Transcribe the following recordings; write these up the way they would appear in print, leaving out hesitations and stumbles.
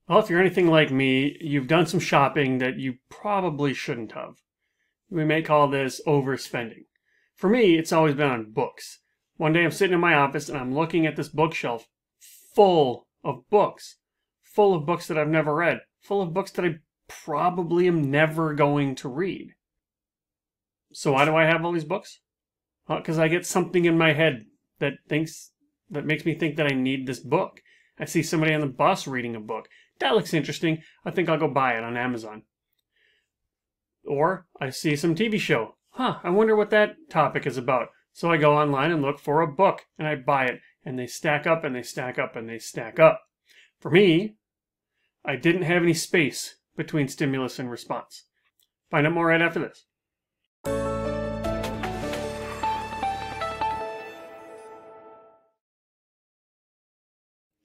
Well, if you're anything like me, you've done some shopping that you probably shouldn't have. We may call this overspending. For me, it's always been on books. One day I'm sitting in my office and I'm looking at this bookshelf full of books. Full of books that I've never read. Full of books that I probably am never going to read. So why do I have all these books? Well, because I get something in my head that makes me think that I need this book. I see somebody on the bus reading a book. That looks interesting. I think I'll go buy it on Amazon. Or I see some TV show. I wonder what that topic is about. So I go online and look for a book and I buy it. And they stack up and they stack up and they stack up. For me, I didn't have any space between stimulus and response. Find out more right after this.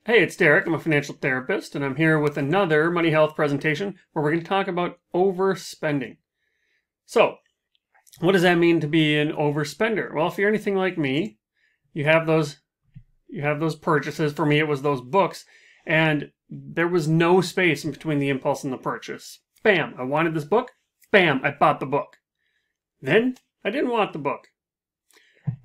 Hey, it's Derek. I'm a financial therapist, and I'm here with another Money Health presentation where we're going to talk about overspending. So, what does that mean to be an overspender? Well, if you're anything like me, you have those purchases. For me, it was those books, and there was no space in between the impulse and the purchase. Bam! I wanted this book. Bam! I bought the book. Then I didn't want the book.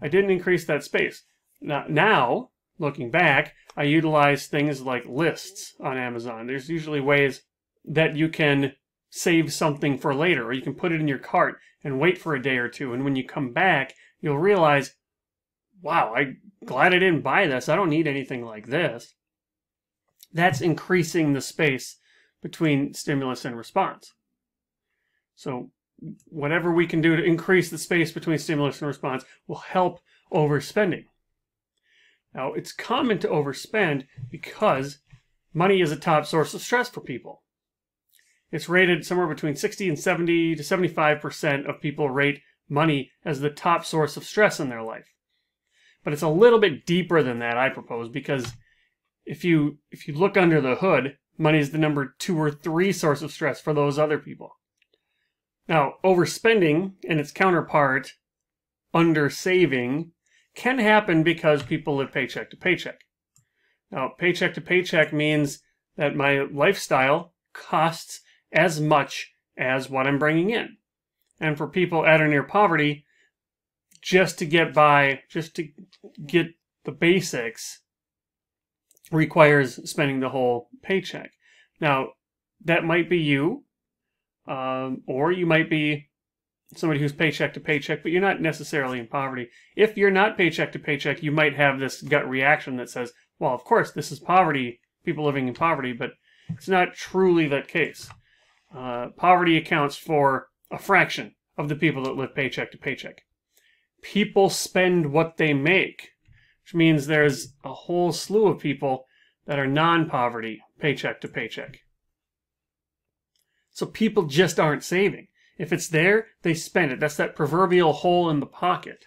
I didn't increase that space. Now, looking back, I utilize things like lists on Amazon. There's usually ways that you can save something for later, or you can put it in your cart and wait for a day or two. And when you come back, you'll realize, wow, I'm glad I didn't buy this. I don't need anything like this. That's increasing the space between stimulus and response. So whatever we can do to increase the space between stimulus and response will help overspending. Now, it's common to overspend because money is a top source of stress for people. It's rated somewhere between 60 and 70 to 75% of people rate money as the top source of stress in their life. But it's a little bit deeper than that, I propose, because if you look under the hood, money is the number 2 or 3 source of stress for those other people. Now, overspending and its counterpart, undersaving, can happen because people live paycheck to paycheck. Now, paycheck to paycheck means that my lifestyle costs as much as what I'm bringing in. And for people at or near poverty, just to get by, just to get the basics, requires spending the whole paycheck. Now, that might be you, or you might be somebody who's paycheck to paycheck, but you're not necessarily in poverty. If you're not paycheck to paycheck, you might have this gut reaction that says, well, of course, this is poverty, people living in poverty, but it's not truly that case. Poverty accounts for a fraction of the people that live paycheck to paycheck. People spend what they make, which means there's a whole slew of people that are non-poverty, paycheck to paycheck. So people just aren't saving. If it's there, they spend it. That's that proverbial hole in the pocket.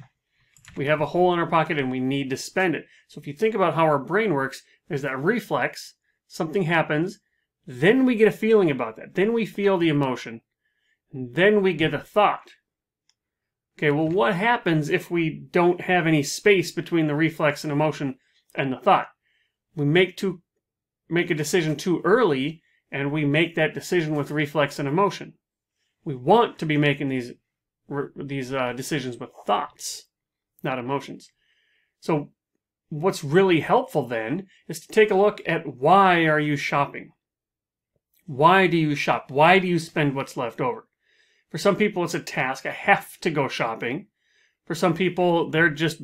We have a hole in our pocket and we need to spend it. So if you think about how our brain works, there's that reflex, something happens, then we get a feeling about that. Then we feel the emotion, and then we get a thought. Okay, well, what happens if we don't have any space between the reflex and emotion and the thought? We make a decision too early, and we make that decision with reflex and emotion. We want to be making these decisions with thoughts, not emotions. So what's really helpful then is to take a look at why are you shopping? Why do you shop? Why do you spend what's left over? For some people, it's a task. I have to go shopping. For some people, they're just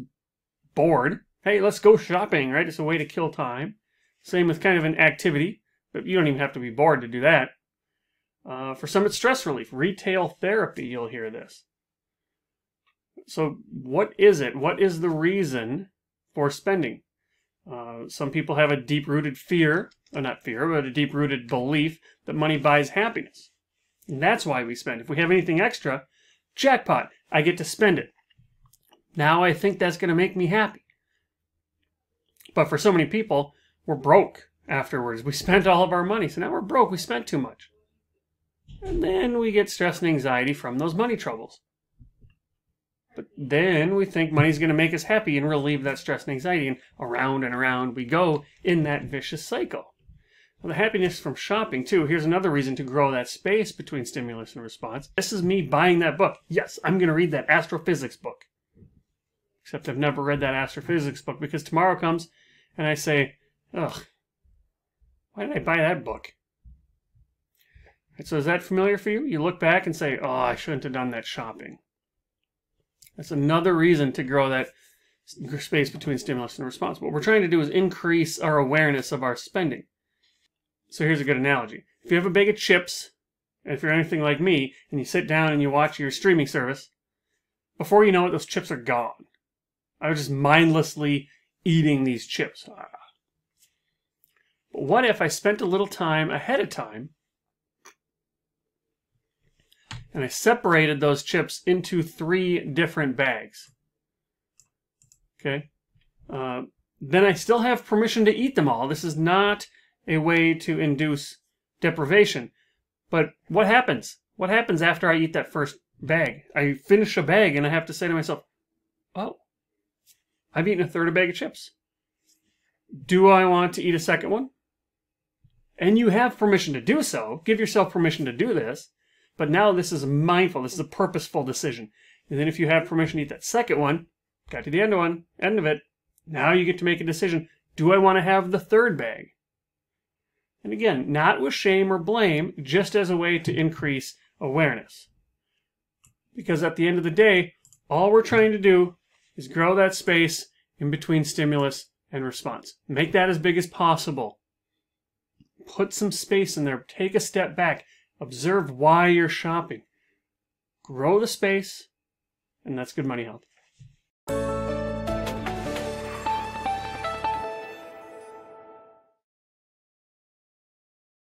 bored. Hey, let's go shopping, right? It's a way to kill time. Same with kind of an activity, but you don't even have to be bored to do that. For some, it's stress relief. Retail therapy, you'll hear this. So what is it? What is the reason for spending? Some people have a deep-rooted fear, or not fear, but a deep-rooted belief that money buys happiness. And that's why we spend. If we have anything extra, jackpot, I get to spend it. Now I think that's going to make me happy. But for so many people, we're broke afterwards. We spent all of our money, so now we're broke. We spent too much. And then we get stress and anxiety from those money troubles. But then we think money's going to make us happy and relieve that stress and anxiety. And around we go in that vicious cycle. Well, the happiness from shopping, too. Here's another reason to grow that space between stimulus and response. This is me buying that book. Yes, I'm going to read that astrophysics book. Except I've never read that astrophysics book because tomorrow comes and I say, ugh, why did I buy that book? Right, so is that familiar for you? You look back and say, oh, I shouldn't have done that shopping. That's another reason to grow that space between stimulus and response. What we're trying to do is increase our awareness of our spending. So here's a good analogy. If you have a bag of chips, and if you're anything like me, and you sit down and you watch your streaming service, before you know it, those chips are gone. I was just mindlessly eating these chips. But what if I spent a little time ahead of time and I separated those chips into 3 different bags? Okay? Then I still have permission to eat them all. This is not a way to induce deprivation. But what happens? What happens after I eat that first bag? I finish a bag and I have to say to myself, oh, I've eaten a third of a bag of chips. Do I want to eat a second one? And you have permission to do so. Give yourself permission to do this. But now this is mindful. This is a purposeful decision. And then if you have permission to eat that second one, got to the end of it, now you get to make a decision. Do I want to have the third bag? And again, not with shame or blame, just as a way to increase awareness. Because at the end of the day, all we're trying to do is grow that space in between stimulus and response. Make that as big as possible. Put some space in there. Take a step back. Observe why you're shopping. Grow the space, and that's good money health.